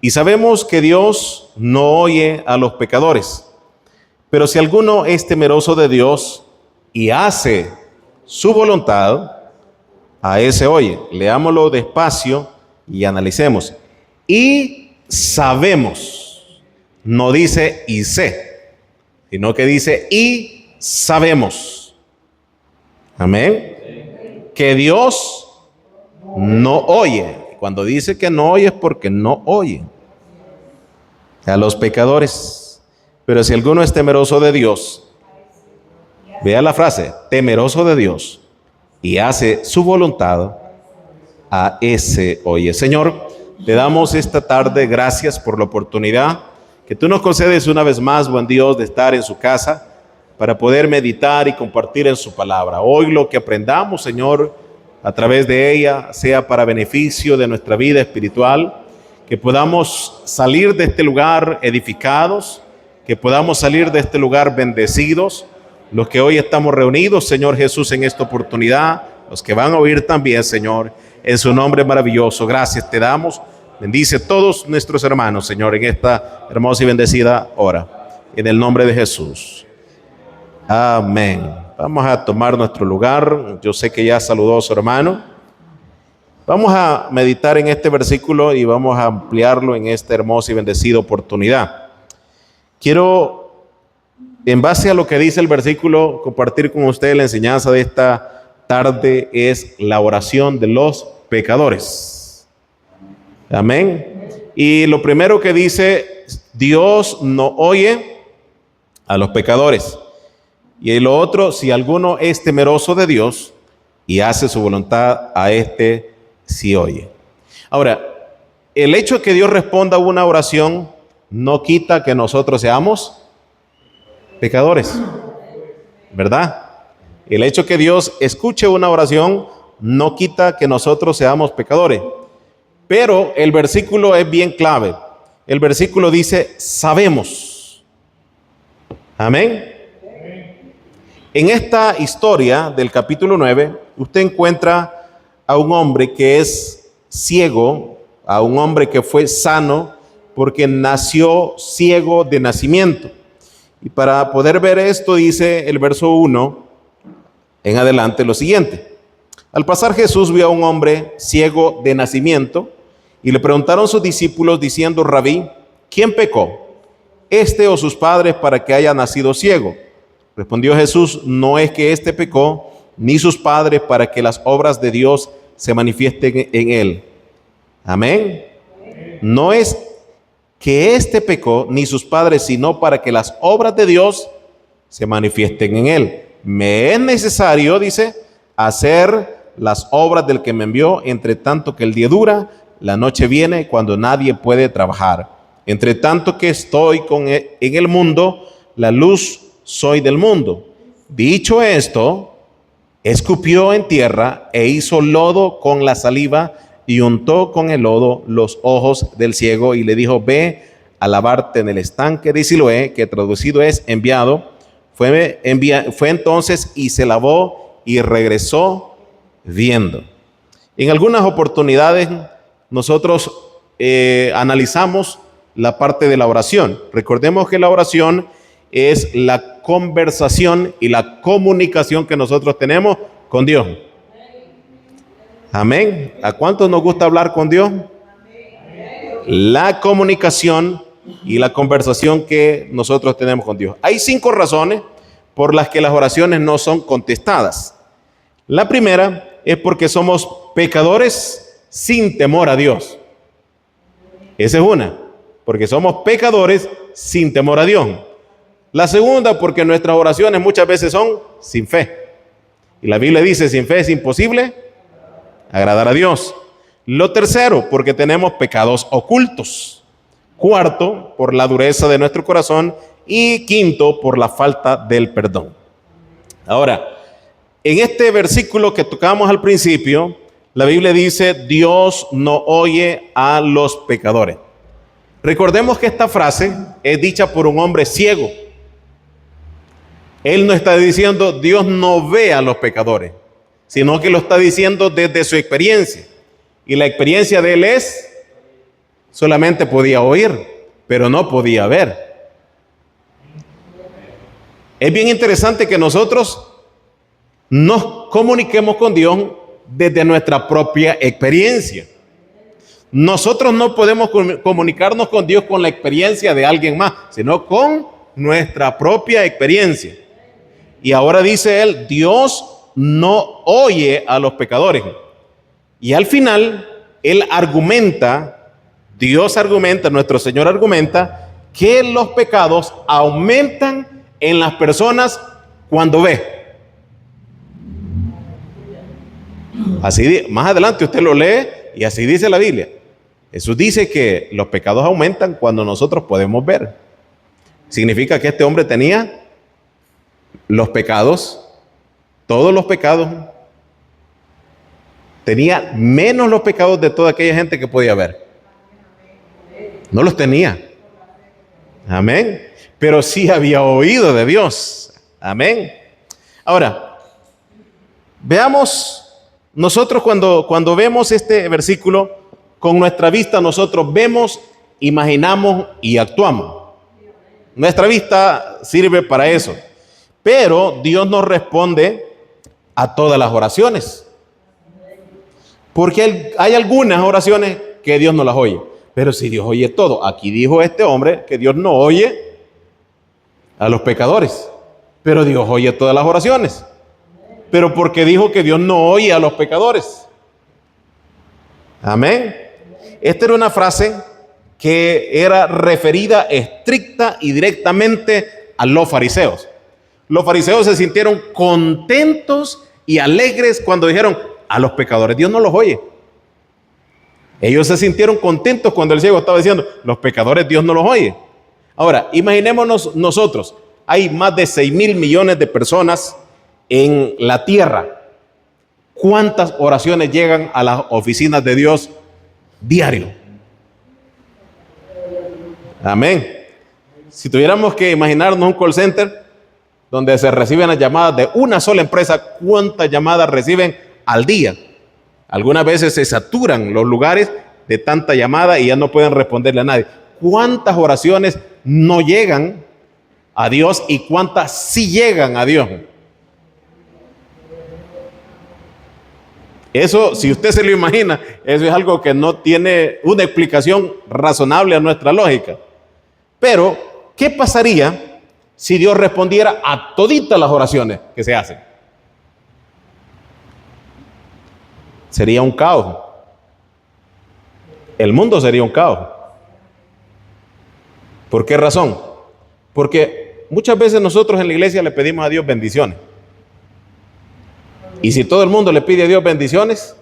Y sabemos que Dios no oye a los pecadores. Pero si alguno es temeroso de Dios y hace su voluntad, a ese oye. Leámoslo despacio y analicemos. Y sabemos, no dice y sé, sino que dice y sabemos. Amén. Que Dios no oye. Cuando dice que no oye es porque no oye a los pecadores. Pero si alguno es temeroso de Dios, vea la frase, temeroso de Dios, y hace su voluntad, a ese oye. Señor, te damos esta tarde gracias por la oportunidad que tú nos concedes una vez más, buen Dios, de estar en su casa para poder meditar y compartir en su palabra. Hoy lo que aprendamos, Señor, a través de ella, sea para beneficio de nuestra vida espiritual, que podamos salir de este lugar edificados, que podamos salir de este lugar bendecidos, los que hoy estamos reunidos, Señor Jesús, en esta oportunidad, los que van a oír también, Señor, en su nombre maravilloso. Gracias te damos. Bendice a todos nuestros hermanos, Señor, en esta hermosa y bendecida hora. En el nombre de Jesús. Amén. Vamos a tomar nuestro lugar. Yo sé que ya saludó a su hermano. Vamos a meditar en este versículo y vamos a ampliarlo en esta hermosa y bendecida oportunidad. Quiero, en base a lo que dice el versículo, compartir con ustedes la enseñanza de esta tarde, es la oración de los pecadores. Amén. Y lo primero que dice, Dios no oye a los pecadores. Y lo otro, si alguno es temeroso de Dios y hace su voluntad, a este sí oye. Ahora, el hecho de que Dios responda a una oración no quita que nosotros seamos pecadores, ¿verdad? El hecho de que Dios escuche una oración no quita que nosotros seamos pecadores. Pero el versículo es bien clave. El versículo dice, sabemos. Amén. En esta historia del capítulo 9, usted encuentra a un hombre que es ciego, a un hombre que fue sano porque nació ciego de nacimiento. Y para poder ver esto, dice el verso 1 en adelante lo siguiente. Al pasar Jesús vio a un hombre ciego de nacimiento y le preguntaron sus discípulos diciendo, Rabí, ¿quién pecó, este o sus padres, para que haya nacido ciego? Respondió Jesús, no es que éste pecó, ni sus padres, para que las obras de Dios se manifiesten en él. Amén. No es que éste pecó, ni sus padres, sino para que las obras de Dios se manifiesten en él. Me es necesario, dice, hacer las obras del que me envió, entre tanto que el día dura, la noche viene cuando nadie puede trabajar. Entre tanto que estoy en el mundo, la luz soy del mundo. Dicho esto, escupió en tierra e hizo lodo con la saliva y untó con el lodo los ojos del ciego y le dijo, ve a lavarte en el estanque de Siloé, que traducido es enviado. Fue entonces y se lavó y regresó viendo. En algunas oportunidades nosotros analizamos la parte de la oración. Recordemos que la oración es la conversación y la comunicación que nosotros tenemos con Dios. Amén. ¿A cuántos nos gusta hablar con Dios? La comunicación y la conversación que nosotros tenemos con Dios. Hay 5 razones por las que las oraciones no son contestadas. La primera es porque somos pecadores sin temor a Dios. Esa es una, porque somos pecadores sin temor a Dios. La segunda, porque nuestras oraciones muchas veces son sin fe. Y la Biblia dice, sin fe es imposible agradar a Dios. Lo tercero, porque tenemos pecados ocultos. Cuarto, por la dureza de nuestro corazón. Y quinto, por la falta del perdón. Ahora, en este versículo que tocamos al principio, la Biblia dice, Dios no oye a los pecadores. Recordemos que esta frase es dicha por un hombre ciego. Él no está diciendo Dios no ve a los pecadores, sino que lo está diciendo desde su experiencia. Y la experiencia de él es Solamente podía oír, pero no podía ver. Es bien interesante que nosotros nos comuniquemos con Dios desde nuestra propia experiencia. Nosotros no podemos comunicarnos con Dios con la experiencia de alguien más, sino con nuestra propia experiencia. Y ahora dice él, Dios no oye a los pecadores. Y al final, él argumenta, Dios argumenta, nuestro Señor argumenta, que los pecados aumentan en las personas cuando ve. Así, más adelante usted lo lee y así dice la Biblia. Jesús dice que los pecados aumentan cuando nosotros podemos ver. Significa que este hombre tenía los pecados, todos los pecados, tenía menos los pecados de toda aquella gente que podía ver. No los tenía. Amén. Pero sí había oído de Dios. Amén. Ahora, veamos, nosotros cuando vemos este versículo, con nuestra vista nosotros vemos, imaginamos y actuamos. Nuestra vista sirve para eso. Pero Dios nos responde a todas las oraciones. Porque hay algunas oraciones que Dios no las oye. Pero si Dios oye todo, aquí dijo este hombre que Dios no oye a los pecadores. Pero Dios oye todas las oraciones. Pero porque dijo que Dios no oye a los pecadores. Amén. Esta era una frase que era referida estricta y directamente a los fariseos. Los fariseos se sintieron contentos y alegres cuando dijeron, a los pecadores Dios no los oye. Ellos se sintieron contentos cuando el ciego estaba diciendo, los pecadores Dios no los oye. Ahora, imaginémonos nosotros, hay más de 6,000 millones de personas en la tierra. ¿Cuántas oraciones llegan a las oficinas de Dios diario? Amén. Si tuviéramos que imaginarnos un call center donde se reciben las llamadas de una sola empresa, ¿cuántas llamadas reciben al día? Algunas veces se saturan los lugares de tanta llamada y ya no pueden responderle a nadie. ¿Cuántas oraciones no llegan a Dios y cuántas sí llegan a Dios? Eso, si usted se lo imagina, eso es algo que no tiene una explicación razonable a nuestra lógica. Pero, ¿qué pasaría si Dios respondiera a toditas las oraciones que se hacen? Sería un caos. El mundo sería un caos. ¿Por qué razón? Porque muchas veces nosotros en la iglesia le pedimos a Dios bendiciones. Y si todo el mundo le pide a Dios bendiciones,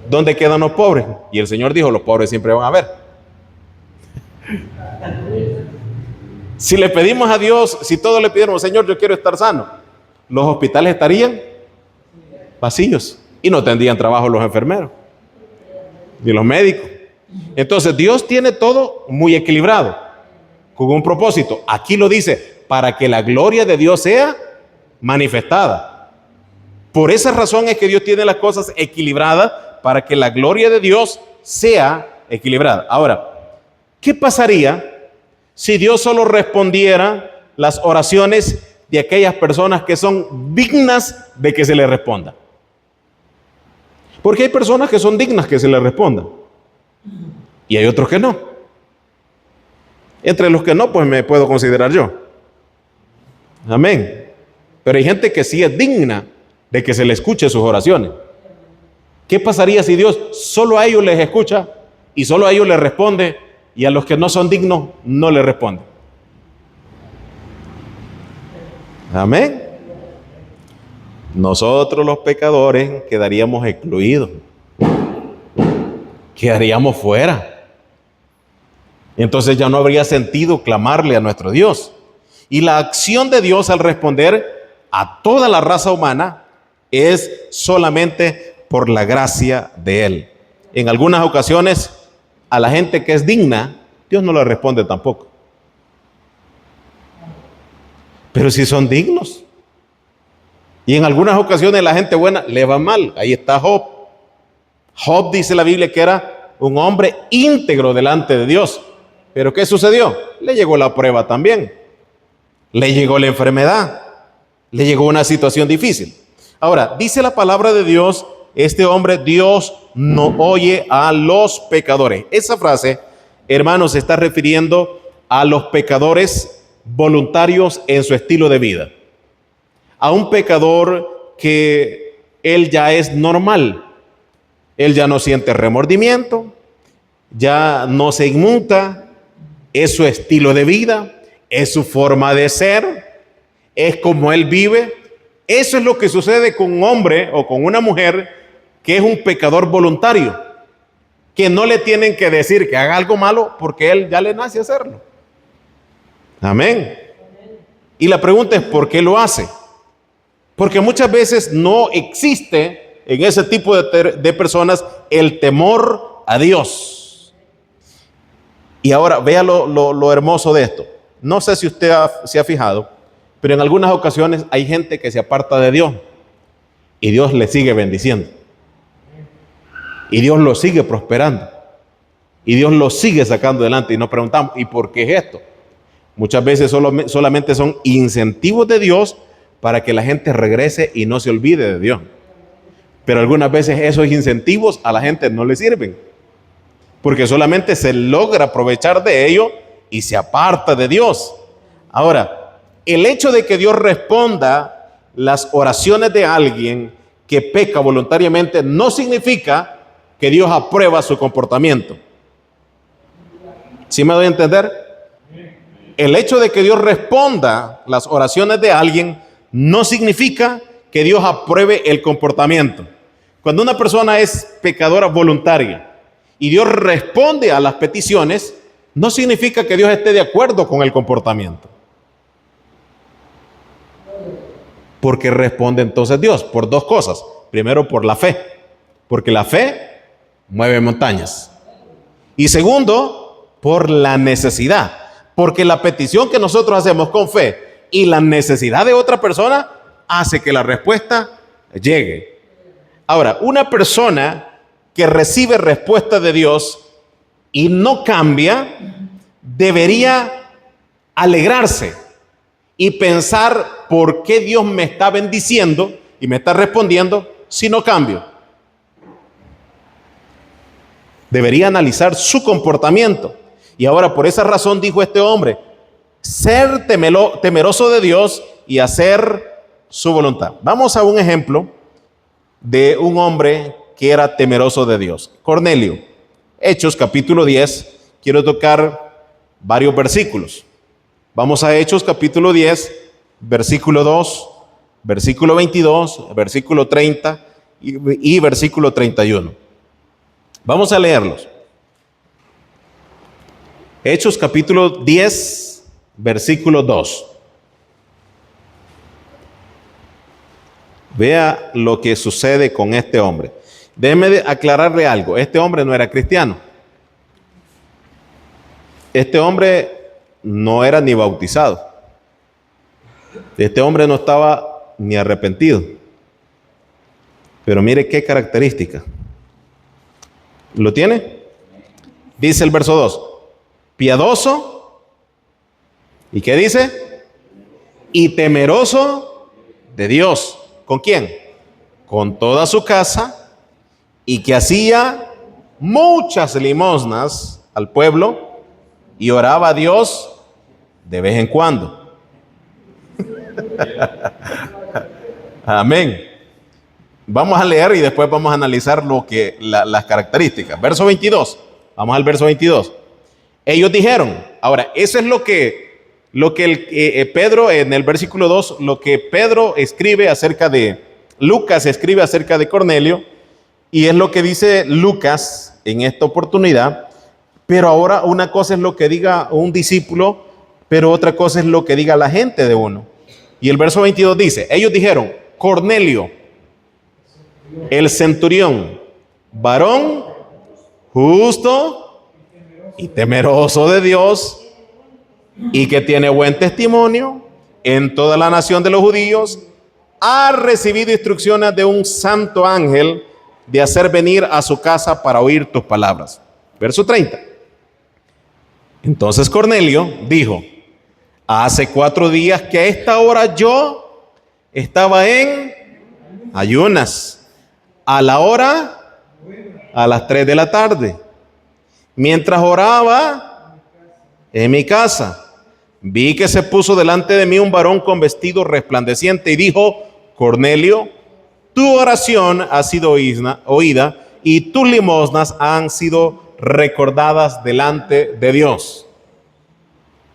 ¿dónde quedan los pobres? Y el Señor dijo, los pobres siempre van a haber. Si le pedimos a Dios, si todos le pidieron, Señor, yo quiero estar sano, los hospitales estarían vacíos y no tendrían trabajo los enfermeros ni los médicos. Entonces Dios tiene todo muy equilibrado, con un propósito. Aquí lo dice, para que la gloria de Dios sea manifestada. Por esa razón es que Dios tiene las cosas equilibradas, para que la gloria de Dios sea equilibrada. Ahora, ¿qué pasaría si Dios solo respondiera las oraciones de aquellas personas que son dignas de que se les responda? Porque hay personas que son dignas que se les responda y hay otros que no. Entre los que no, pues me puedo considerar yo. Amén. Pero hay gente que sí es digna de que se le escuche sus oraciones. ¿Qué pasaría si Dios solo a ellos les escucha y solo a ellos les responde y a los que no son dignos no les responde? Amén. Nosotros los pecadores quedaríamos excluidos, quedaríamos fuera. Entonces ya no habría sentido clamarle a nuestro Dios. Y la acción de Dios al responder a toda la raza humana es solamente por la gracia de Él. En algunas ocasiones a la gente que es digna, Dios no le responde tampoco. Pero si son dignos. Y en algunas ocasiones la gente buena le va mal. Ahí está Job. Job, dice la Biblia, que era un hombre íntegro delante de Dios. Pero ¿qué sucedió? Le llegó la prueba también. Le llegó la enfermedad. Le llegó una situación difícil. Ahora, dice la palabra de Dios, este hombre, Dios no oye a los pecadores. Esa frase, hermanos, se está refiriendo a los pecadores voluntarios en su estilo de vida. A un pecador que él ya es normal. Él ya no siente remordimiento, ya no se inmuta, es su estilo de vida, es su forma de ser, es como él vive. Eso es lo que sucede con un hombre o con una mujer que es un pecador voluntario, que no le tienen que decir que haga algo malo porque él ya le nace hacerlo. Amén. Y la pregunta es, ¿por qué lo hace? Porque muchas veces no existe en ese tipo de personas el temor a Dios. Y ahora vea lo hermoso de esto. No sé si usted se ha fijado, pero en algunas ocasiones hay gente que se aparta de Dios y Dios le sigue bendiciendo. Y Dios lo sigue prosperando. Y Dios lo sigue sacando adelante. Y nos preguntamos, ¿y por qué es esto? Muchas veces solamente son incentivos de Dios para que la gente regrese y no se olvide de Dios. Pero algunas veces esos incentivos a la gente no le sirven, porque solamente se logra aprovechar de ello y se aparta de Dios. Ahora, el hecho de que Dios responda las oraciones de alguien que peca voluntariamente no significa que Dios aprueba su comportamiento. ¿Sí me doy a entender? El hecho de que Dios responda las oraciones de alguien no significa que Dios apruebe el comportamiento. Cuando una persona es pecadora voluntaria y Dios responde a las peticiones, no significa que Dios esté de acuerdo con el comportamiento. Porque responde entonces Dios por dos cosas. Primero, por la fe, porque la fe mueve montañas. Y segundo, por la necesidad, porque la petición que nosotros hacemos con fe y la necesidad de otra persona hace que la respuesta llegue. Ahora, una persona que recibe respuesta de Dios y no cambia, debería alegrarse y pensar por qué Dios me está bendiciendo y me está respondiendo si no cambio. Debería analizar su comportamiento. Y ahora, por esa razón dijo este hombre, ser temeroso de Dios y hacer su voluntad. Vamos a un ejemplo de un hombre que era temeroso de Dios. Cornelio, Hechos capítulo 10, quiero tocar varios versículos. Vamos a Hechos capítulo 10, versículo 2, versículo 22, versículo 30 y versículo 31. Vamos a leerlos. Hechos capítulo 10, versículo 2. Vea lo que sucede con este hombre. Déjeme aclararle algo. Este hombre no era cristiano. Este hombre no era ni bautizado. Este hombre no estaba ni arrepentido. Pero mire qué característica. ¿Lo tiene? Dice el verso 2. Piadoso. ¿Y qué dice? Y temeroso de Dios. ¿Con quién? Con toda su casa, y que hacía muchas limosnas al pueblo y oraba a Dios de vez en cuando. Amén. Vamos a leer y después vamos a analizar las características. Verso 22. Vamos al verso 22. Ellos dijeron, ahora, eso es lo que Pedro, en el versículo 2, lo que Pedro escribe acerca de, Lucas escribe acerca de Cornelio, y es lo que dice Lucas en esta oportunidad. Pero ahora una cosa es lo que diga un discípulo, pero otra cosa es lo que diga la gente de uno. Y el verso 22 dice, ellos dijeron, Cornelio, el centurión, varón justo y temeroso de Dios, y que tiene buen testimonio en toda la nación de los judíos, ha recibido instrucciones de un santo ángel de hacer venir a su casa para oír tus palabras. Verso 30. Entonces Cornelio dijo: hace 4 días que a esta hora yo estaba en ayunas, a las 3 de la tarde, mientras oraba en mi casa. Vi que se puso delante de mí un varón con vestido resplandeciente y dijo: Cornelio, tu oración ha sido oída y tus limosnas han sido recordadas delante de Dios.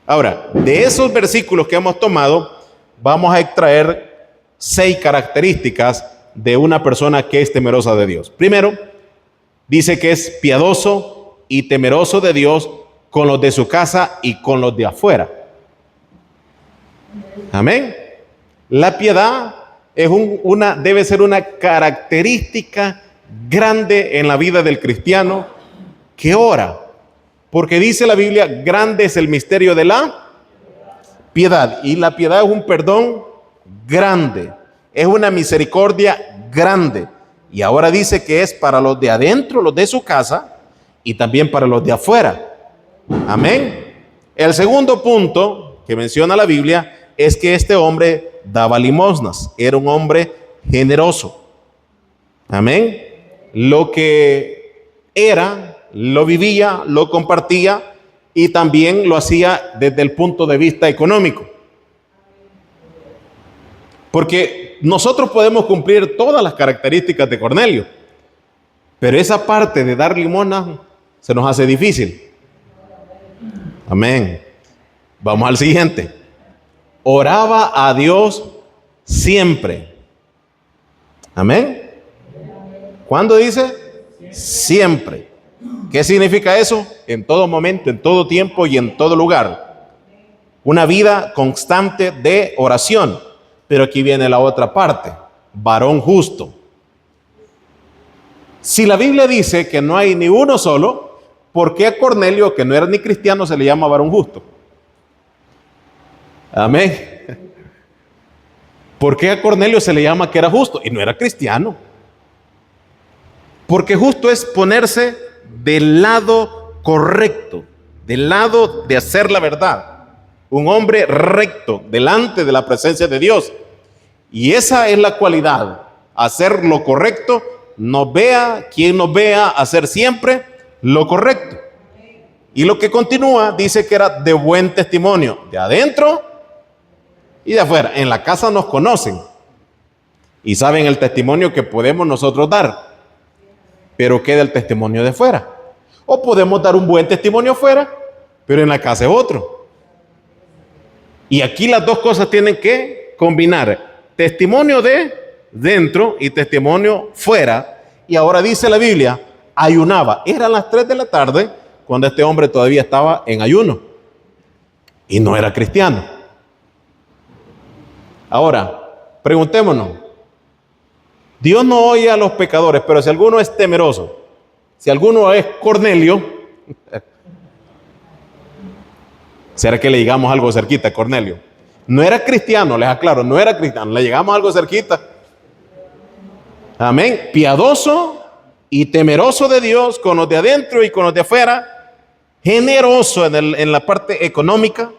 Ahora, de esos versículos que hemos tomado, vamos a extraer 6 características de una persona que es temerosa de Dios. Primero, dice que es piadoso y temeroso de Dios con los de su casa y con los de afuera. Amén. La piedad es debe ser una característica grande en la vida del cristiano que ora. Porque dice la Biblia, grande es el misterio de la piedad. Y la piedad es un perdón grande, es una misericordia grande. Y ahora dice que es para los de adentro, los de su casa, y también para los de afuera. Amén. El segundo punto que menciona la Biblia es que este hombre daba limosnas, era un hombre generoso. Amén. Lo que era, lo vivía, lo compartía y también lo hacía desde el punto de vista económico. Porque nosotros podemos cumplir todas las características de Cornelio, pero esa parte de dar limosna se nos hace difícil. Amén. Vamos al siguiente. Oraba a Dios siempre. Amén. ¿Cuándo dice? Siempre. ¿Qué significa eso? En todo momento, en todo tiempo y en todo lugar. Una vida constante de oración. Pero aquí viene la otra parte. Varón justo. Si la Biblia dice que no hay ni uno solo, ¿por qué a Cornelio, que no era ni cristiano, se le llama varón justo? Amén. ¿Por qué a Cornelio se le llama que era justo y no era cristiano? Porque justo es ponerse del lado correcto, del lado de hacer la verdad. Un hombre recto delante de la presencia de Dios. Y esa es la cualidad, hacer lo correcto. Quien nos vea hacer siempre lo correcto. Y lo que continúa dice que era de buen testimonio, de adentro y de afuera. En la casa nos conocen y saben el testimonio que podemos nosotros dar, pero queda el testimonio de fuera. O podemos dar un buen testimonio afuera, pero en la casa es otro. Y aquí las dos cosas tienen que combinar: testimonio de dentro y testimonio fuera. Y ahora dice la Biblia, ayunaba. Eran las 3 de la tarde cuando este hombre todavía estaba en ayuno y no era cristiano. Ahora, preguntémonos, Dios no oye a los pecadores, pero si alguno es temeroso, si alguno es Cornelio, ¿será que le llegamos algo cerquita a Cornelio? No era cristiano, les aclaro, no era cristiano, le llegamos algo cerquita. Amén. Piadoso y temeroso de Dios, con los de adentro y con los de afuera, generoso en la parte económica,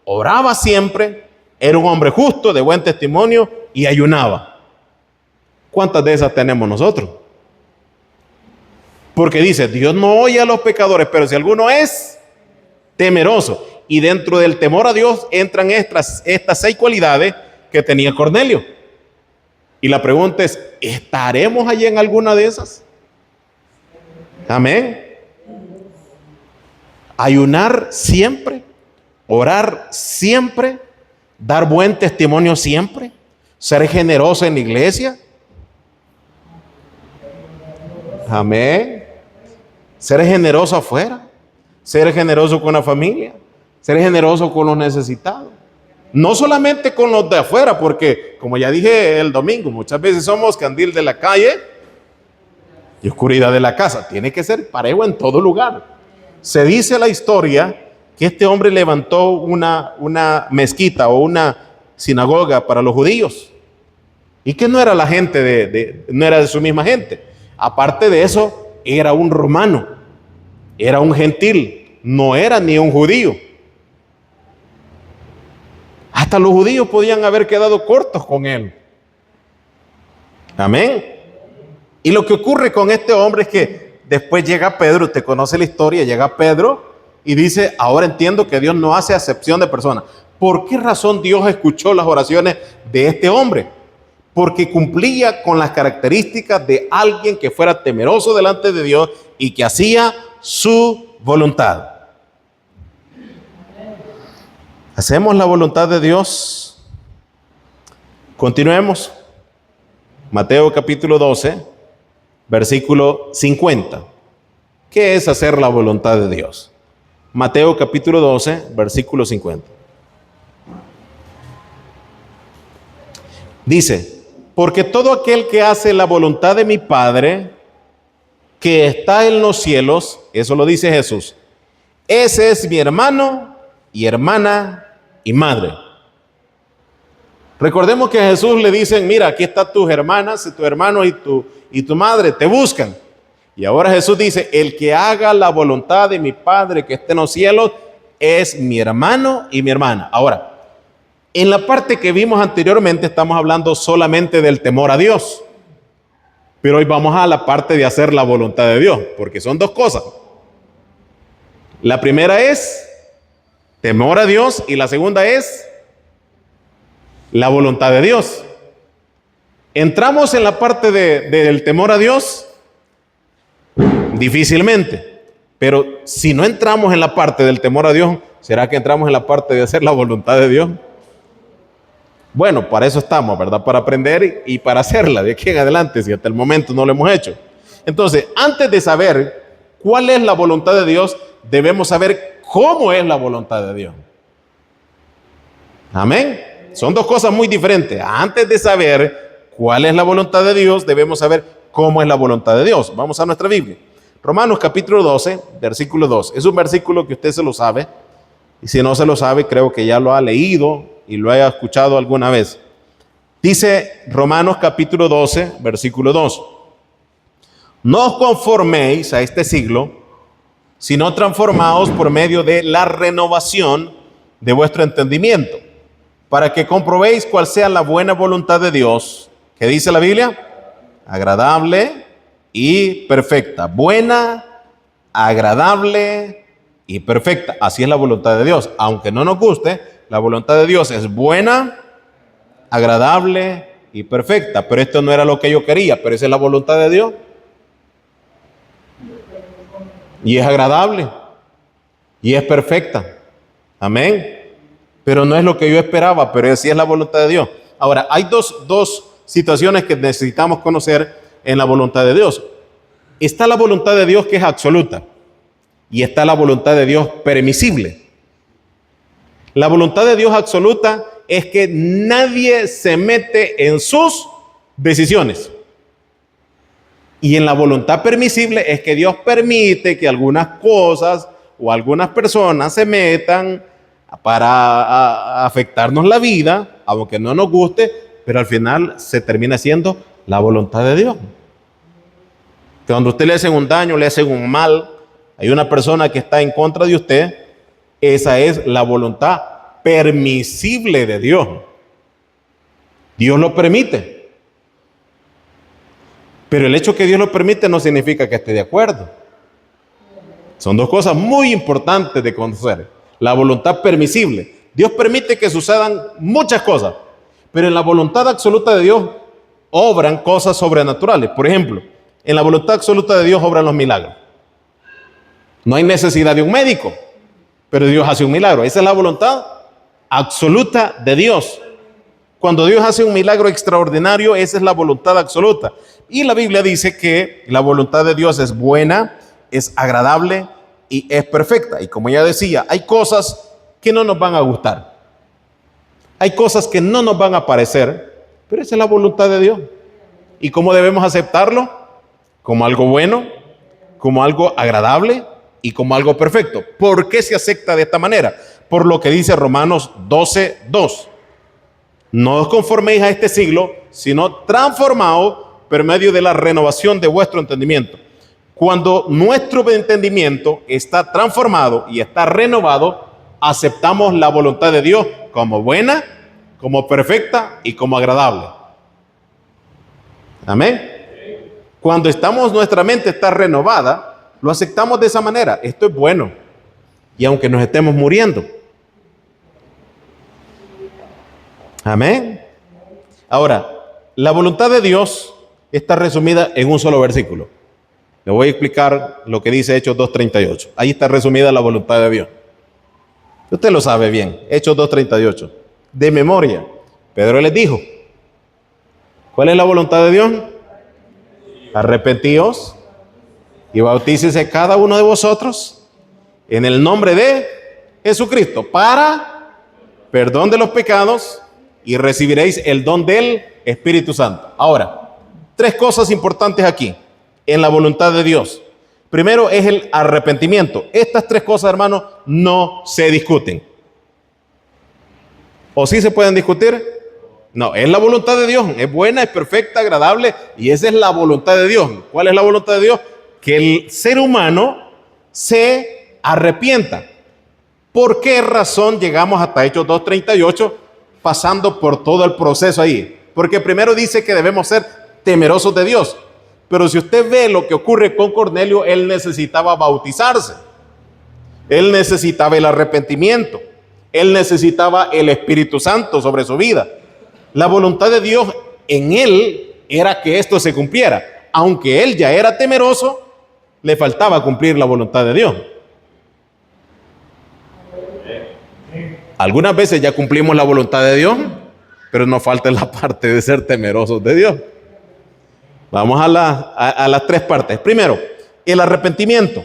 oraba siempre, era un hombre justo, de buen testimonio y ayunaba. ¿Cuántas de esas tenemos nosotros? Porque dice, Dios no oye a los pecadores, pero si alguno es temeroso, y dentro del temor a Dios entran estas 6 cualidades que tenía Cornelio. Y la pregunta es, ¿estaremos allí en alguna de esas? Amén. Ayunar siempre, orar siempre, dar buen testimonio siempre, ser generoso en la iglesia. Amén. Ser generoso afuera, ser generoso con la familia, ser generoso con los necesitados. No solamente con los de afuera, porque como ya dije el domingo, muchas veces somos candil de la calle y oscuridad de la casa. Tiene que ser parejo en todo lugar. Se dice la historia que este hombre levantó una mezquita o una sinagoga para los judíos y que no era la gente no era de su misma gente. Aparte de eso, era un romano. era un gentil, no era ni un judío. Hasta los judíos podían haber quedado cortos con él. Amén. Y lo que ocurre con este hombre es que después llega Pedro, usted conoce la historia, llega Pedro y dice, ahora entiendo que Dios no hace acepción de personas. ¿Por qué razón Dios escuchó las oraciones de este hombre? Porque cumplía con las características de alguien que fuera temeroso delante de Dios y que hacía su voluntad. ¿Hacemos la voluntad de Dios? Continuemos. Mateo capítulo 12, versículo 50. ¿Qué es hacer la voluntad de Dios? Mateo capítulo 12, versículo 50. Dice, porque todo aquel que hace la voluntad de mi Padre, que está en los cielos, eso lo dice Jesús, ese es mi hermano y hermana y madre. Recordemos que a Jesús le dicen, mira, aquí están tus hermanas, tu hermano y tu madre, te buscan. Y ahora Jesús dice, el que haga la voluntad de mi Padre que esté en los cielos, es mi hermano y mi hermana. Ahora, en la parte que vimos anteriormente estamos hablando solamente del temor a Dios. Pero hoy vamos a la parte de hacer la voluntad de Dios, porque son dos cosas. La primera es temor a Dios y la segunda es la voluntad de Dios. ¿Entramos en la parte del temor a Dios? Difícilmente. Pero si no entramos en la parte del temor a Dios, ¿será que entramos en la parte de hacer la voluntad de Dios? Bueno, para eso estamos, ¿verdad? Para aprender y para hacerla de aquí en adelante, si hasta el momento no lo hemos hecho. Entonces, antes de saber cuál es la voluntad de Dios, debemos saber cómo es la voluntad de Dios. Amén. Son dos cosas muy diferentes. Antes de saber cuál es la voluntad de Dios, debemos saber cómo es la voluntad de Dios. Vamos a nuestra Biblia. Romanos capítulo 12, versículo 2. Es un versículo que usted se lo sabe. Y si no se lo sabe, creo que ya lo ha leído y lo haya escuchado alguna vez. Dice Romanos capítulo 12, versículo 2. No os conforméis a este siglo, sino transformaos por medio de la renovación de vuestro entendimiento, para que comprobéis cuál sea la buena voluntad de Dios. ¿Qué dice la Biblia? Agradable y perfecta. Buena, agradable y perfecta. Así es la voluntad de Dios. Aunque no nos guste, la voluntad de Dios es buena, agradable y perfecta. Pero esto no era lo que yo quería, pero esa es la voluntad de Dios. Y es agradable y es perfecta. Amén. Pero no es lo que yo esperaba, pero así es la voluntad de Dios. Ahora, hay dos situaciones que necesitamos conocer en la voluntad de Dios. Está la voluntad de Dios que es absoluta y está la voluntad de Dios permisible. La voluntad de Dios absoluta es que nadie se mete en sus decisiones. Y en la voluntad permisible es que Dios permite que algunas cosas o algunas personas se metan para afectarnos la vida, aunque no nos guste, pero al final se termina siendo la voluntad de Dios. Cuando usted le hacen un daño, le hacen un mal, hay una persona que está en contra de usted, esa es la voluntad permisible de Dios. Dios lo permite. Pero el hecho que Dios lo permite no significa que esté de acuerdo. Son dos cosas muy importantes de conocer. La voluntad permisible. Dios permite que sucedan muchas cosas, pero en la voluntad absoluta de Dios obran cosas sobrenaturales. Por ejemplo, en la voluntad absoluta de Dios obran los milagros. No hay necesidad de un médico, pero Dios hace un milagro. Esa es la voluntad absoluta de Dios. Cuando Dios hace un milagro extraordinario, esa es la voluntad absoluta. Y la Biblia dice que la voluntad de Dios es buena, es agradable y es perfecta. Y como ya decía, hay cosas que no nos van a gustar. Hay cosas que no nos van a parecer, pero esa es la voluntad de Dios. ¿Y cómo debemos aceptarlo? Como algo bueno, como algo agradable y como algo perfecto. ¿Por qué se acepta de esta manera? Por lo que dice Romanos 12, 2. No os conforméis a este siglo, sino transformaos por medio de la renovación de vuestro entendimiento. Cuando nuestro entendimiento está transformado y está renovado, aceptamos la voluntad de Dios como buena, como perfecta y como agradable. Amén. Cuando nuestra mente está renovada, lo aceptamos de esa manera. Esto es bueno. Y aunque nos estemos muriendo. Amén. Ahora, la voluntad de Dios está resumida en un solo versículo. Le voy a explicar lo que dice Hechos 2:38. Ahí está resumida la voluntad de Dios. Usted lo sabe bien. Hechos 2:38. De memoria. Pedro les dijo, ¿cuál es la voluntad de Dios? Arrepentíos y bautícese cada uno de vosotros en el nombre de Jesucristo para perdón de los pecados y recibiréis el don del Espíritu Santo. Ahora, tres cosas importantes aquí en la voluntad de Dios. Primero es el arrepentimiento. Estas tres cosas, hermanos, no se discuten. ¿O sí se pueden discutir? No, es la voluntad de Dios. Es buena, es perfecta, agradable, y esa es la voluntad de Dios. ¿Cuál es la voluntad de Dios? Que el ser humano se arrepienta. ¿Por qué razón llegamos hasta Hechos 2:38 pasando por todo el proceso ahí? Porque primero dice que debemos ser temerosos de Dios. Pero si usted ve lo que ocurre con Cornelio, él necesitaba bautizarse. Él necesitaba el arrepentimiento. Él necesitaba el Espíritu Santo sobre su vida. La voluntad de Dios en él era que esto se cumpliera. Aunque él ya era temeroso, le faltaba cumplir la voluntad de Dios. Algunas veces ya cumplimos la voluntad de Dios, pero nos falta la parte de ser temerosos de Dios. Vamos a las tres partes. Primero, el arrepentimiento.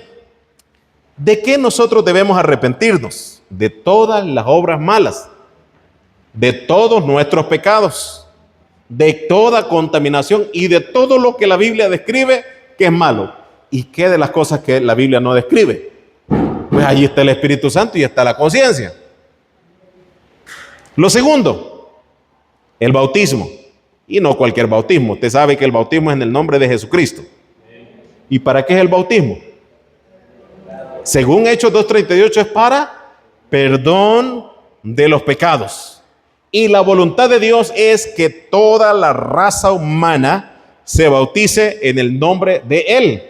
¿De qué nosotros debemos arrepentirnos? De todas las obras malas, de todos nuestros pecados, de toda contaminación y de todo lo que la Biblia describe que es malo. ¿Y qué de las cosas que la Biblia no describe? Pues allí está el Espíritu Santo y está la conciencia. Lo segundo, el bautismo. Y no cualquier bautismo. Usted sabe que el bautismo es en el nombre de Jesucristo. ¿Y para qué es el bautismo? Según Hechos 2:38 es para perdón de los pecados. Y la voluntad de Dios es que toda la raza humana se bautice en el nombre de Él.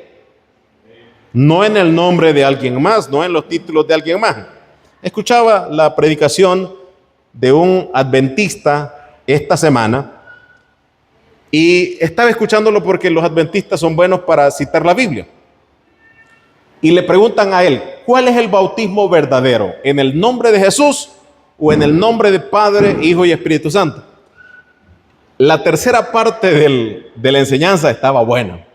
No en el nombre de alguien más, no en los títulos de alguien más. Escuchaba la predicación de un adventista esta semana y estaba escuchándolo porque los adventistas son buenos para citar la Biblia. Y le preguntan a él, ¿cuál es el bautismo verdadero? ¿En el nombre de Jesús o en el nombre de Padre, Hijo y Espíritu Santo? La tercera parte de la enseñanza estaba buena,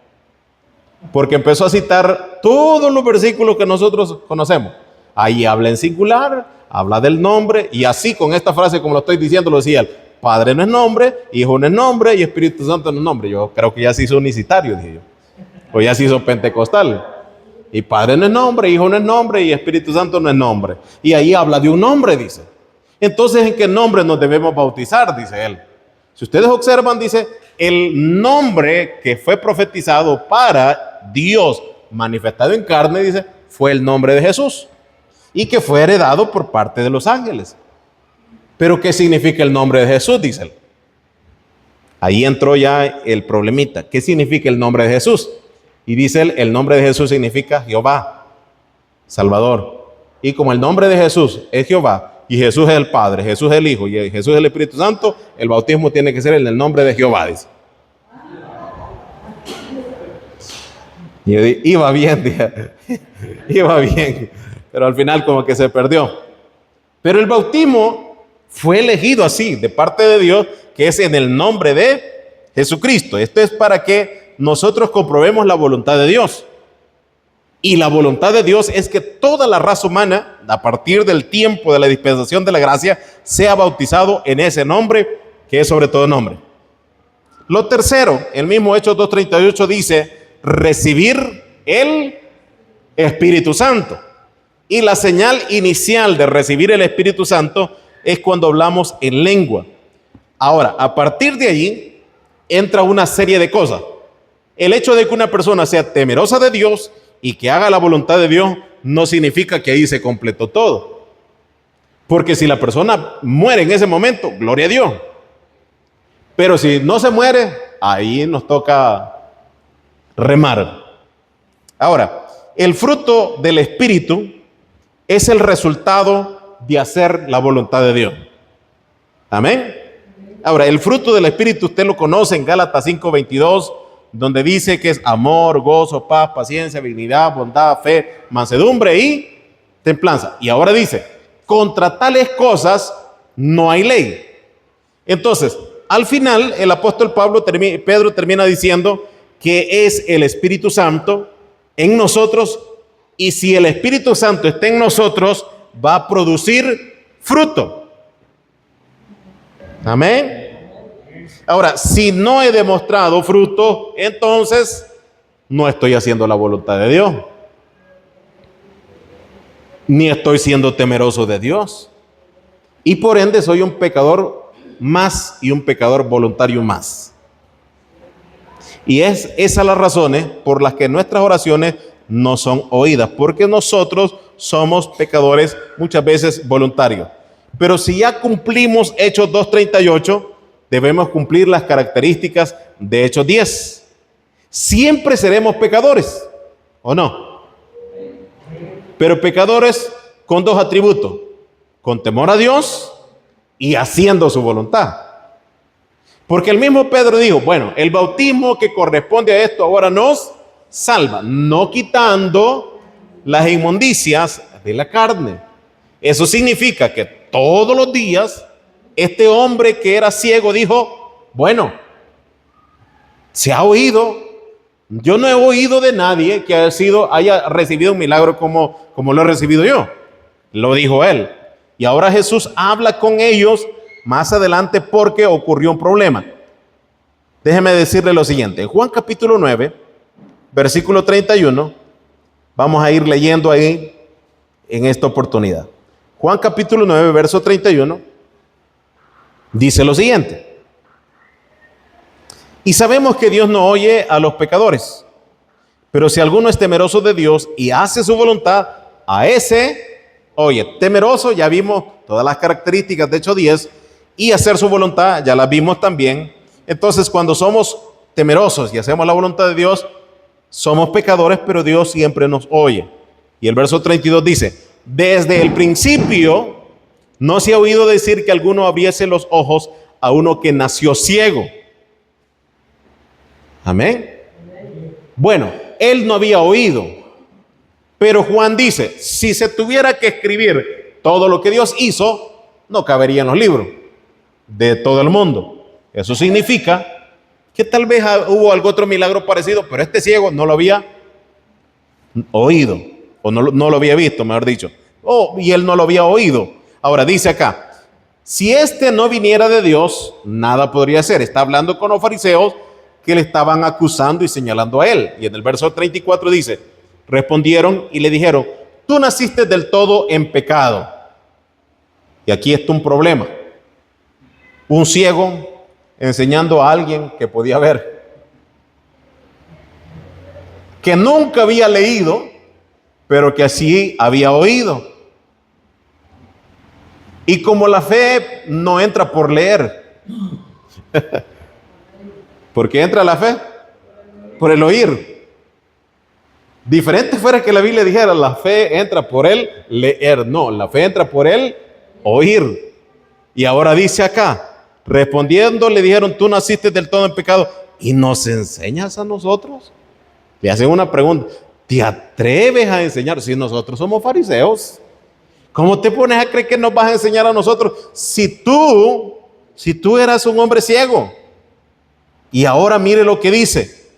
porque empezó a citar todos los versículos que nosotros conocemos. Ahí habla en singular, habla del nombre, y así con esta frase, como lo estoy diciendo, lo decía él: Padre no es nombre, Hijo no es nombre y Espíritu Santo no es nombre. Yo creo que ya se hizo unicitario, dije yo, o ya se hizo pentecostal. Y Padre no es nombre, Hijo no es nombre y Espíritu Santo no es nombre. Y ahí habla de un nombre, dice. Entonces, ¿en qué nombre nos debemos bautizar? Dice él. Si ustedes observan, dice, el nombre que fue profetizado para Dios manifestado en carne, dice, fue el nombre de Jesús. Y que fue heredado por parte de los ángeles. Pero ¿qué significa el nombre de Jesús? Dice él. Ahí entró ya el problemita. ¿Qué significa el nombre de Jesús? Y dice él, el nombre de Jesús significa Jehová, Salvador. Y como el nombre de Jesús es Jehová, y Jesús es el Padre, Jesús es el Hijo, y Jesús es el Espíritu Santo, el bautismo tiene que ser en el nombre de Jehová, dice. Y yo dije, iba bien, dije, iba bien, pero al final como que se perdió. Pero el bautismo fue elegido así, de parte de Dios, que es en el nombre de Jesucristo. Esto es para que nosotros comprobemos la voluntad de Dios. Y la voluntad de Dios es que toda la raza humana, a partir del tiempo de la dispensación de la gracia, sea bautizado en ese nombre, que es sobre todo nombre. Lo tercero, el mismo Hechos 2:38 dice, recibir el Espíritu Santo. Y la señal inicial de recibir el Espíritu Santo es cuando hablamos en lengua. Ahora, a partir de allí, entra una serie de cosas. El hecho de que una persona sea temerosa de Dios y que haga la voluntad de Dios no significa que ahí se completó todo. Porque si la persona muere en ese momento, gloria a Dios. Pero si no se muere, ahí nos toca remar. Ahora, el fruto del Espíritu es el resultado de hacer la voluntad de Dios. Amén. Ahora, el fruto del Espíritu usted lo conoce en Gálatas 5:22, donde dice que es amor, gozo, paz, paciencia, benignidad, bondad, fe, mansedumbre y templanza. Y ahora dice, contra tales cosas no hay ley. Entonces, al final, el apóstol Pedro termina diciendo que es el Espíritu Santo en nosotros, y si el Espíritu Santo está en nosotros, va a producir fruto. Amén. Ahora, si no he demostrado fruto, entonces no estoy haciendo la voluntad de Dios, ni estoy siendo temeroso de Dios, y por ende soy un pecador más y un pecador voluntario más. Y es esas las razones por las que nuestras oraciones no son oídas, porque nosotros somos pecadores muchas veces voluntarios. Pero si ya cumplimos Hechos 2:38, debemos cumplir las características de Hechos 10. Siempre seremos pecadores, ¿o no? Pero pecadores con dos atributos: con temor a Dios y haciendo su voluntad. Porque el mismo Pedro dijo, bueno, el bautismo que corresponde a esto ahora nos salva, no quitando las inmundicias de la carne. Eso significa que todos los días este hombre que era ciego dijo, bueno, se ha oído, yo no he oído de nadie que haya recibido un milagro como lo he recibido yo. Lo dijo él. Y ahora Jesús habla con ellos más adelante porque ocurrió un problema. Déjeme decirle lo siguiente. En Juan capítulo 9, versículo 31, vamos a ir leyendo ahí en esta oportunidad. Juan capítulo 9, verso 31, dice lo siguiente. Y sabemos que Dios no oye a los pecadores, pero si alguno es temeroso de Dios y hace su voluntad, a ese oye. Temeroso, ya vimos todas las características de Hechos 10, y hacer su voluntad, ya las vimos también. Entonces, cuando somos temerosos y hacemos la voluntad de Dios, somos pecadores, pero Dios siempre nos oye. Y el verso 32 dice, desde el principio no se ha oído decir que alguno abriese los ojos a uno que nació ciego. Amén. Bueno, él no había oído, pero Juan dice, si se tuviera que escribir todo lo que Dios hizo, no cabería en los libros de todo el mundo. Eso significa que tal vez hubo algún otro milagro parecido, pero este ciego no lo había oído, o no lo había visto, mejor dicho. Y él no lo había oído. Ahora dice acá, si este no viniera de Dios, nada podría hacer. Está hablando con los fariseos que le estaban acusando y señalando a él. Y en el verso 34 dice, respondieron y le dijeron, tú naciste del todo en pecado. Y aquí está un problema. Un ciego enseñando a alguien que podía ver, que nunca había leído, pero que así había oído. Y como la fe no entra por leer, ¿por qué entra la fe? Por el oír. Diferente fuera que la Biblia dijera, la fe entra por el leer. No, la fe entra por el oír. Y ahora dice acá, respondiendo le dijeron, tú naciste del todo en pecado y nos enseñas a nosotros. Le hacen una pregunta, ¿te atreves a enseñar? Si nosotros somos fariseos, ¿cómo te pones a creer que nos vas a enseñar a nosotros si tú eras un hombre ciego? Y ahora mire lo que dice,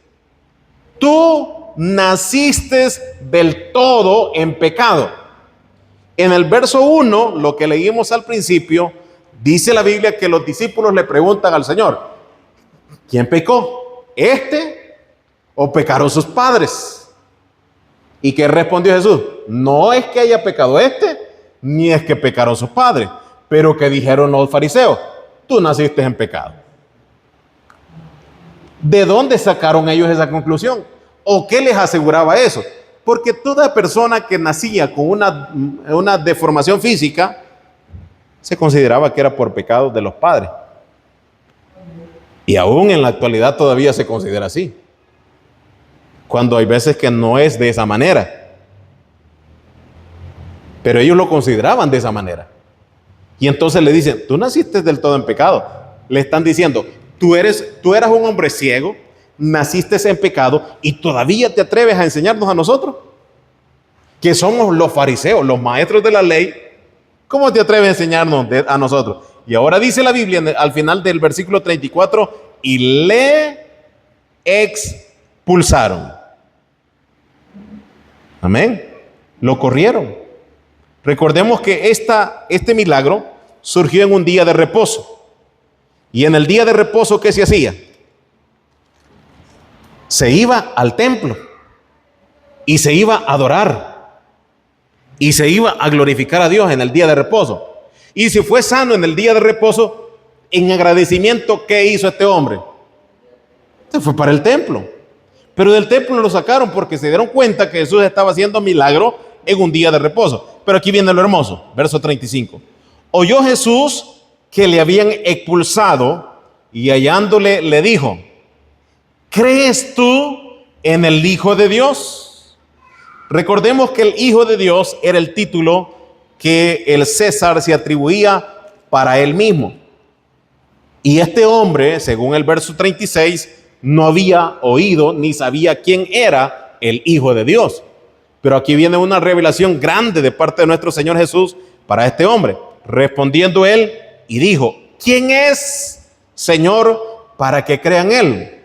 tú naciste del todo en pecado. En el verso 1, lo que leímos al principio, dice la Biblia que los discípulos le preguntan al Señor, ¿quién pecó? ¿Este o pecaron sus padres? ¿Y qué respondió Jesús? No es que haya pecado este, ni es que pecaron sus padres, pero que dijeron los fariseos, tú naciste en pecado. ¿De dónde sacaron ellos esa conclusión? ¿O qué les aseguraba eso? Porque toda persona que nacía con una deformación física se consideraba que era por pecado de los padres. Y aún en la actualidad todavía se considera así. Cuando hay veces que no es de esa manera. Pero ellos lo consideraban de esa manera. Y entonces le dicen, tú naciste del todo en pecado. Le están diciendo, tú eras un hombre ciego, naciste en pecado y todavía te atreves a enseñarnos a nosotros, que somos los fariseos, los maestros de la ley. ¿Cómo te atreves a enseñarnos a nosotros? Y ahora dice la Biblia al final del versículo 34, y le expulsaron. Amén. Lo corrieron. Recordemos que este milagro surgió en un día de reposo. Y en el día de reposo, ¿qué se hacía? Se iba al templo y se iba a adorar y se iba a glorificar a Dios en el día de reposo. Y si fue sano en el día de reposo, en agradecimiento, ¿qué hizo este hombre? Se fue para el templo. Pero del templo lo sacaron porque se dieron cuenta que Jesús estaba haciendo milagro en un día de reposo. Pero aquí viene lo hermoso, verso 35. Oyó Jesús que le habían expulsado y hallándole le dijo, ¿crees tú en el Hijo de Dios? Recordemos que el Hijo de Dios era el título que el César se atribuía para él mismo. Y este hombre, según el verso 36, no había oído ni sabía quién era el Hijo de Dios. Pero aquí viene una revelación grande de parte de nuestro Señor Jesús para este hombre. Respondiendo él y dijo, ¿quién es, Señor, para que crean él?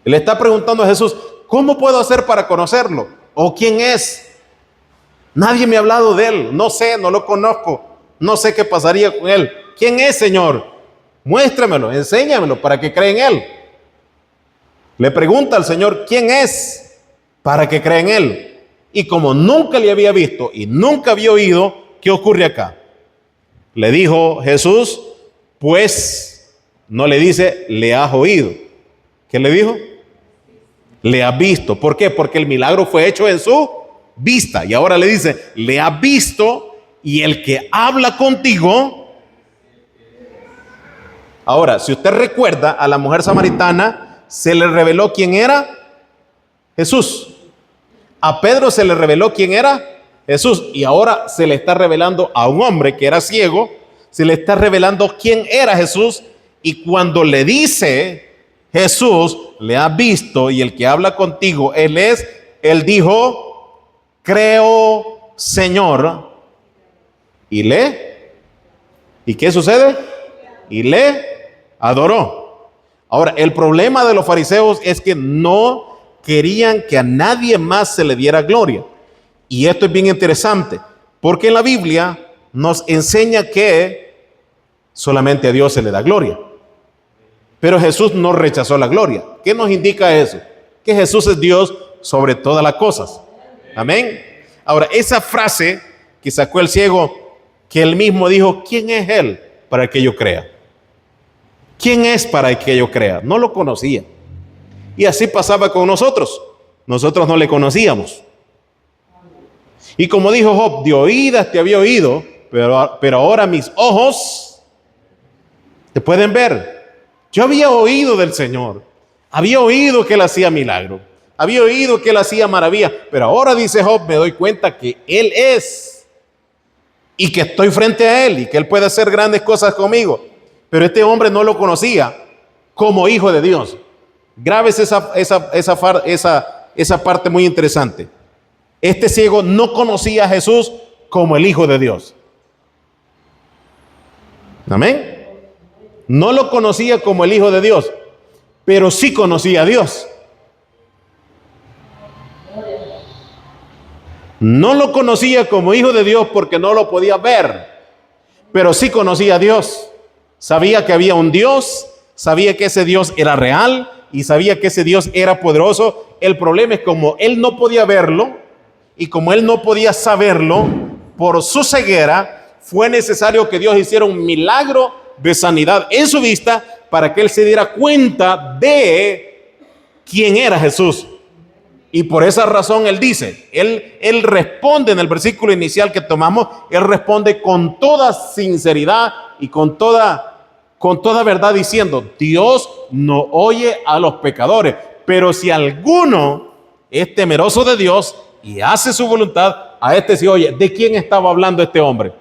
Le está preguntando a Jesús, ¿cómo puedo hacer para conocerlo? ¿O quién es? Nadie me ha hablado de él, no sé, no lo conozco, no sé qué pasaría con él. ¿Quién es, Señor? Muéstramelo, enséñamelo para que crea en él. Le pregunta al Señor, ¿quién es para que crea en él? Y como nunca le había visto y nunca había oído, ¿qué ocurre acá? Le dijo Jesús, pues, no le dice, le has oído. ¿Qué le dijo? Le has visto. ¿Por qué? Porque el milagro fue hecho en su vista. Y ahora le dice, le has visto y el que habla contigo. Ahora, si usted recuerda a la mujer samaritana, se le reveló quién era Jesús. A Pedro se le reveló quién era Jesús. Y ahora se le está revelando a un hombre que era ciego, se le está revelando quién era Jesús. Y cuando le dice Jesús, le has visto y el que habla contigo, él dijo, creo, Señor. Y ¿y qué sucede? Y le adoró. Ahora, el problema de los fariseos es que no querían que a nadie más se le diera gloria. Y esto es bien interesante, porque en la Biblia nos enseña que solamente a Dios se le da gloria. Pero Jesús no rechazó la gloria. ¿Qué nos indica eso? Que Jesús es Dios sobre todas las cosas. Amén. Ahora, esa frase que sacó el ciego, que él mismo dijo, ¿quién es él para que yo crea? ¿Quién es para que yo crea? No lo conocía. Y así pasaba con nosotros. Nosotros no le conocíamos. Y como dijo Job, de oídas te había oído, pero ahora mis ojos te pueden ver. Yo había oído del Señor. Había oído que Él hacía milagro. Había oído que Él hacía maravilla. Pero ahora, dice Job, me doy cuenta que Él es. Y que estoy frente a Él. Y que Él puede hacer grandes cosas conmigo. Pero este hombre no lo conocía como hijo de Dios. Grábese esa parte muy interesante. Este ciego no conocía a Jesús como el Hijo de Dios. Amén. No lo conocía como el Hijo de Dios, pero sí conocía a Dios. No lo conocía como Hijo de Dios porque no lo podía ver, pero sí conocía a Dios. Sabía que había un Dios, sabía que ese Dios era real y sabía que ese Dios era poderoso. El problema es como él no podía verlo y como él no podía saberlo por su ceguera, fue necesario que Dios hiciera un milagro de sanidad en su vista para que él se diera cuenta de quién era Jesús. Y por esa razón él dice, él responde en el versículo inicial que tomamos, él responde con toda sinceridad y con toda verdad diciendo, Dios no oye a los pecadores, pero si alguno es temeroso de Dios y hace su voluntad, a este sí oye. ¿De quién estaba hablando este hombre?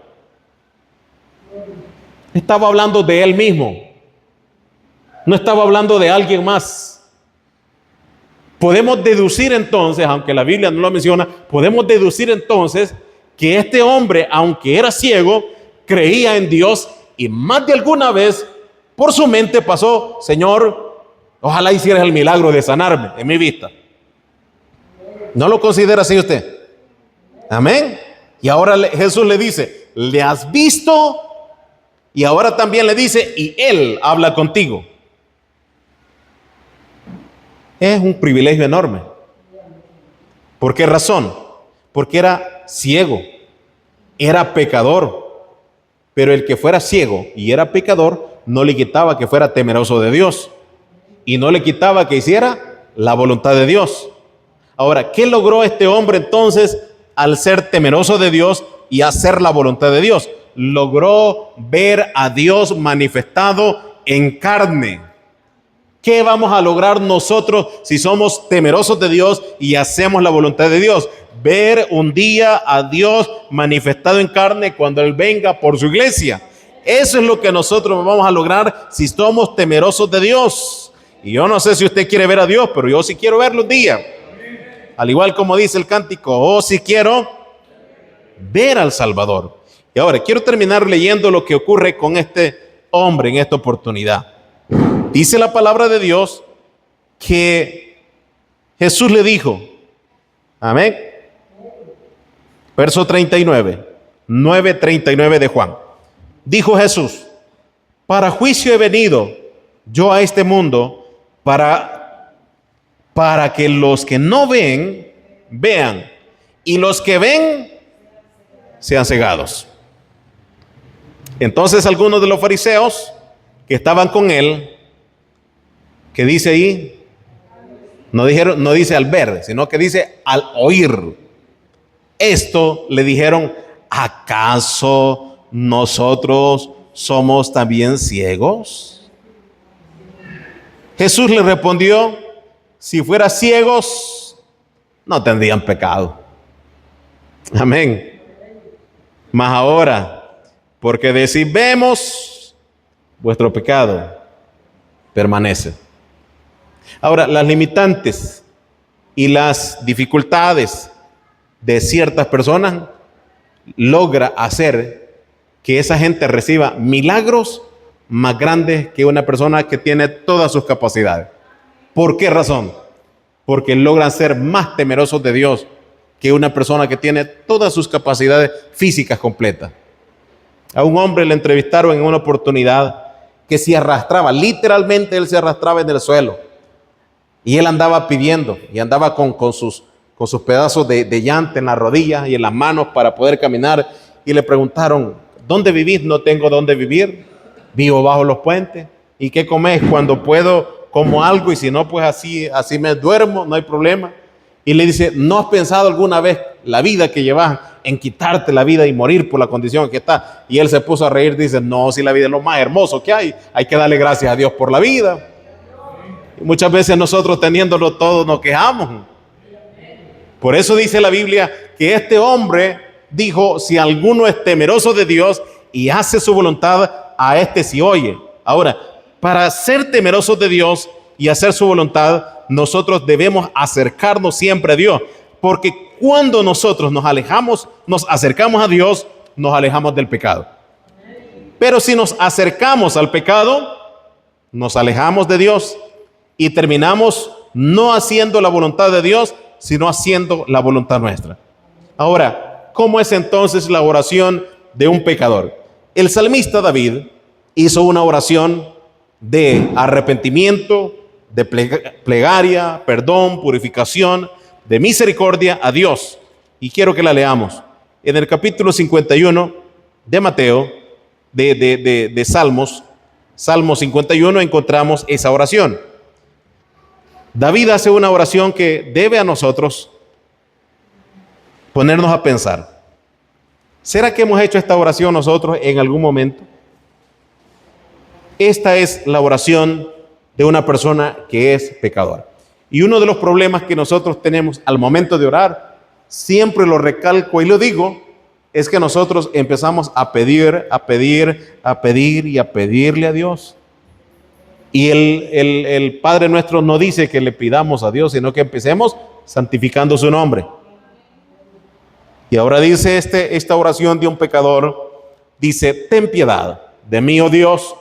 Estaba hablando de él mismo, no estaba hablando de alguien más. Podemos deducir entonces, aunque la Biblia no lo menciona, podemos deducir entonces que este hombre, aunque era ciego, creía en Dios y más de alguna vez por su mente pasó, Señor, ojalá hicieras el milagro de sanarme en mi vista. ¿No lo considera así usted? Amén. Y ahora Jesús le dice, ¿le has visto? Y ahora también le dice, y Él habla contigo. Es un privilegio enorme. ¿Por qué razón? Porque era ciego, era pecador. Pero el que fuera ciego y era pecador no le quitaba que fuera temeroso de Dios. Y no le quitaba que hiciera la voluntad de Dios. Ahora, ¿qué logró este hombre entonces al ser temeroso de Dios y hacer la voluntad de Dios? Logró ver a Dios manifestado en carne. ¿Qué vamos a lograr nosotros si somos temerosos de Dios y hacemos la voluntad de Dios? Ver un día a Dios manifestado en carne cuando Él venga por su iglesia. Eso es lo que nosotros vamos a lograr si somos temerosos de Dios. Y yo no sé si usted quiere ver a Dios, pero yo sí quiero verlo un día. Al igual como dice el cántico, oh, sí quiero ver al Salvador. Y ahora quiero terminar leyendo lo que ocurre con este hombre en esta oportunidad. Dice la palabra de Dios que Jesús le dijo, amén, verso 39, 9:39 de Juan. Dijo Jesús, para juicio he venido yo a este mundo para que los que no ven, vean, y los que ven, sean cegados. Entonces algunos de los fariseos que estaban con él, que dice ahí, no dice al ver, sino que dice al oír. Esto le dijeron, ¿acaso nosotros somos también ciegos? Jesús le respondió, si fueran ciegos, no tendrían pecado. Amén. Mas ahora, porque decís vemos, vuestro pecado permanece. Ahora, las limitantes y las dificultades de ciertas personas logra hacer que esa gente reciba milagros más grandes que una persona que tiene todas sus capacidades. ¿Por qué razón? Porque logran ser más temerosos de Dios que una persona que tiene todas sus capacidades físicas completas. A un hombre le entrevistaron en una oportunidad que se arrastraba, literalmente él se arrastraba en el suelo. Y él andaba pidiendo, y andaba con sus pedazos de llanta en las rodillas y en las manos para poder caminar. Y le preguntaron, ¿dónde vivís? No tengo dónde vivir. Vivo bajo los puentes. ¿Y qué comes? Cuando puedo, como algo, y si no, pues así me duermo, no hay problema. Y le dice, ¿no has pensado alguna vez la vida que llevas en quitarte la vida y morir por la condición en que estás? Y él se puso a reír, dice, no, si la vida es lo más hermoso que hay que darle gracias a Dios por la vida. Y muchas veces nosotros teniéndolo todo nos quejamos. Por eso dice la Biblia que este hombre dijo, si alguno es temeroso de Dios y hace su voluntad, a este sí oye. Ahora, para ser temerosos de Dios y hacer su voluntad, nosotros debemos acercarnos siempre a Dios, porque cuando nosotros nos acercamos a Dios, nos alejamos del pecado. Pero si nos acercamos al pecado, nos alejamos de Dios y terminamos no haciendo la voluntad de Dios, sino haciendo la voluntad nuestra. Ahora, ¿cómo es entonces la oración de un pecador? El salmista David hizo una oración de arrepentimiento, de plegaria, perdón, purificación, de misericordia a Dios. Y quiero que la leamos. En el capítulo 51 de Mateo, de Salmos, Salmo 51 encontramos esa oración. David hace una oración que debe a nosotros ponernos a pensar. ¿Será que hemos hecho esta oración nosotros en algún momento? Esta es la oración de una persona que es pecadora. Y uno de los problemas que nosotros tenemos al momento de orar, siempre lo recalco y lo digo, es que nosotros empezamos a pedir y a pedirle a Dios. Y el Padre nuestro no dice que le pidamos a Dios, sino que empecemos santificando su nombre. Y ahora dice esta oración de un pecador, dice: ten piedad de mí, oh Dios,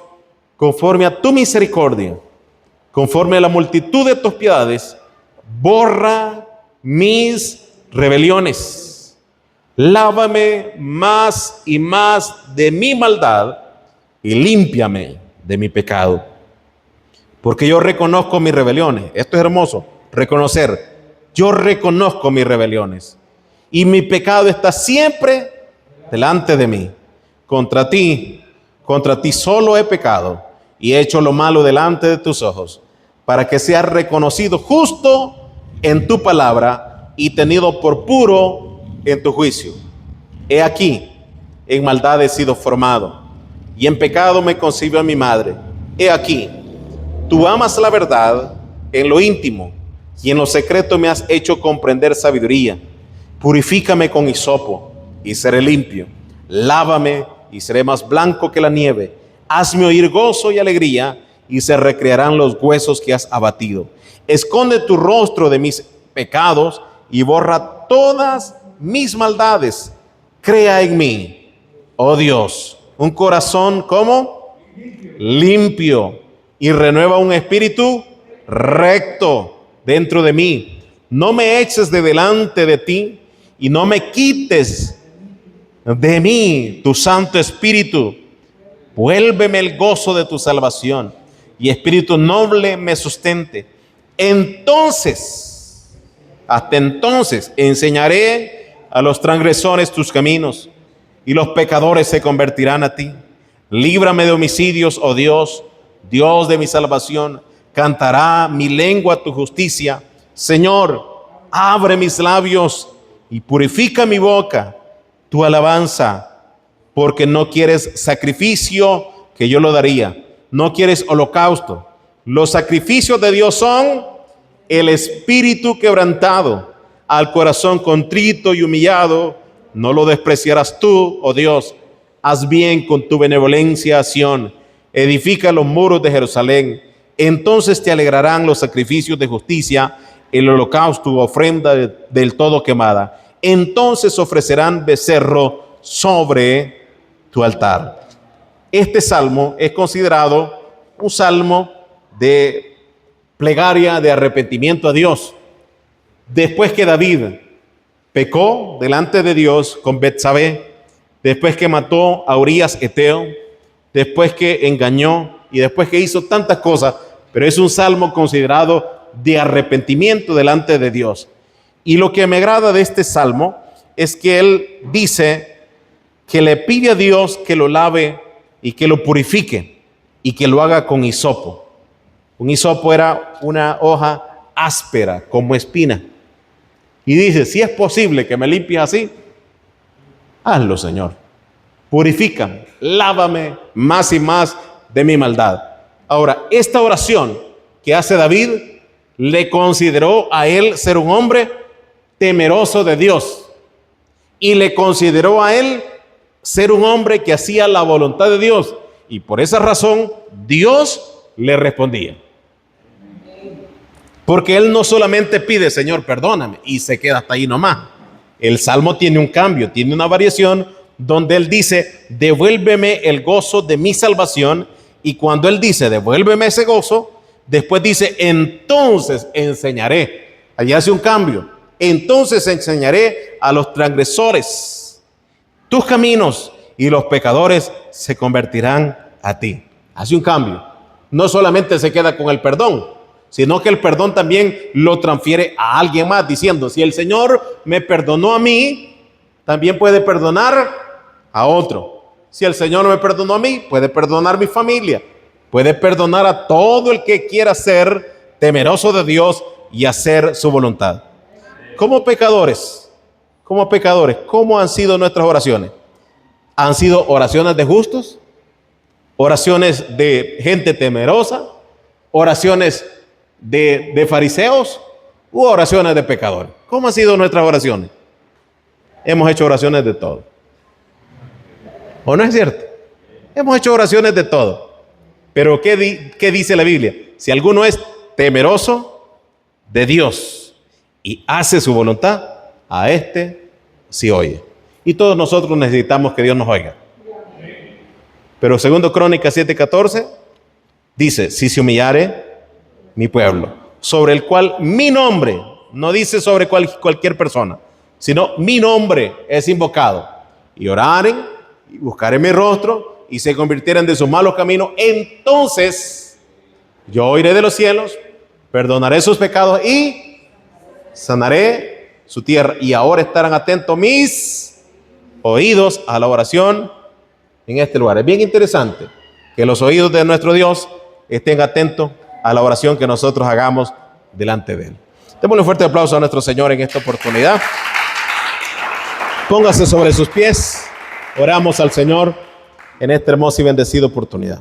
conforme a tu misericordia, conforme a la multitud de tus piedades, borra mis rebeliones. Lávame más y más de mi maldad y límpiame de mi pecado. Porque yo reconozco mis rebeliones. Esto es hermoso, reconocer. Yo reconozco mis rebeliones y mi pecado está siempre delante de mí. Contra ti solo he pecado y he hecho lo malo delante de tus ojos, para que seas reconocido justo en tu palabra y tenido por puro en tu juicio. He aquí, en maldad he sido formado, y en pecado me concibió mi madre. He aquí, tú amas la verdad en lo íntimo, y en lo secreto me has hecho comprender sabiduría. Purifícame con hisopo, y seré limpio. Lávame, y seré más blanco que la nieve. Hazme oír gozo y alegría, y se recrearán los huesos que has abatido. Esconde tu rostro de mis pecados, y borra todas mis maldades. Crea en mí, oh Dios, un corazón como limpio, y renueva un espíritu recto dentro de mí. No me eches de delante de ti, y no me quites de mí tu Santo Espíritu. Vuélveme el gozo de tu salvación, y espíritu noble me sustente. Hasta entonces enseñaré a los transgresores tus caminos, y los pecadores se convertirán a ti. Líbrame de homicidios, oh Dios, Dios de mi salvación. Cantará mi lengua tu justicia. Señor, abre mis labios y purifica mi boca tu alabanza, porque no quieres sacrificio, que yo lo daría. No quieres holocausto. Los sacrificios de Dios son el espíritu quebrantado. Al corazón contrito y humillado no lo despreciarás tú, oh Dios. Haz bien con tu benevolencia a Sión. Edifica los muros de Jerusalén. Entonces te alegrarán los sacrificios de justicia, el holocausto, ofrenda del todo quemada. Entonces ofrecerán becerro sobre tu altar. Este salmo es considerado un salmo de plegaria, de arrepentimiento a Dios. Después que David pecó delante de Dios con Betsabé, después que mató a Urías Eteo, después que engañó y después que hizo tantas cosas, pero es un salmo considerado de arrepentimiento delante de Dios. Y lo que me agrada de este salmo es que él dice que le pide a Dios que lo lave y que lo purifique y que lo haga con hisopo. Un hisopo era una hoja áspera como espina. Y dice: si es posible que me limpies así, hazlo, Señor. Purifícame, lávame más y más de mi maldad. Ahora, esta oración que hace David le consideró a él ser un hombre temeroso de Dios, y le consideró a él ser un hombre que hacía la voluntad de Dios, y por esa razón Dios le respondía. Porque él no solamente pide: Señor, perdóname, y se queda hasta ahí nomás. El salmo tiene un cambio, tiene una variación donde él dice: devuélveme el gozo de mi salvación. Y cuando él dice devuélveme ese gozo, después dice: entonces enseñaré. Allí hace un cambio. Entonces enseñaré a los transgresores tus caminos, y los pecadores se convertirán a ti. Hace un cambio. No solamente se queda con el perdón, sino que el perdón también lo transfiere a alguien más, diciendo: si el Señor me perdonó a mí, también puede perdonar a otro. Si el Señor me perdonó a mí, puede perdonar mi familia. Puede perdonar a todo el que quiera ser temeroso de Dios y hacer su voluntad. Como pecadores, ¿cómo han sido nuestras oraciones? ¿Han sido oraciones de justos? ¿Oraciones de gente temerosa? ¿Oraciones de fariseos? ¿U oraciones de pecadores? ¿Cómo han sido nuestras oraciones? Hemos hecho oraciones de todo. ¿O no es cierto? Hemos hecho oraciones de todo. Pero ¿qué dice la Biblia? Si alguno es temeroso de Dios y hace su voluntad, a este sí oye. Y todos nosotros necesitamos que Dios nos oiga. Pero segundo Crónicas 7:14 dice, si se humillare mi pueblo, sobre el cual mi nombre, no dice sobre cualquier persona, sino mi nombre es invocado, y oraren y buscaren mi rostro y se convirtieran de sus malos caminos, entonces yo oiré de los cielos, perdonaré sus pecados y sanaré su tierra. Y ahora estarán atentos mis oídos a la oración en este lugar. Es bien interesante que los oídos de nuestro Dios estén atentos a la oración que nosotros hagamos delante de Él. Démosle un fuerte aplauso a nuestro Señor en esta oportunidad. Póngase sobre sus pies. Oramos al Señor en esta hermosa y bendecida oportunidad.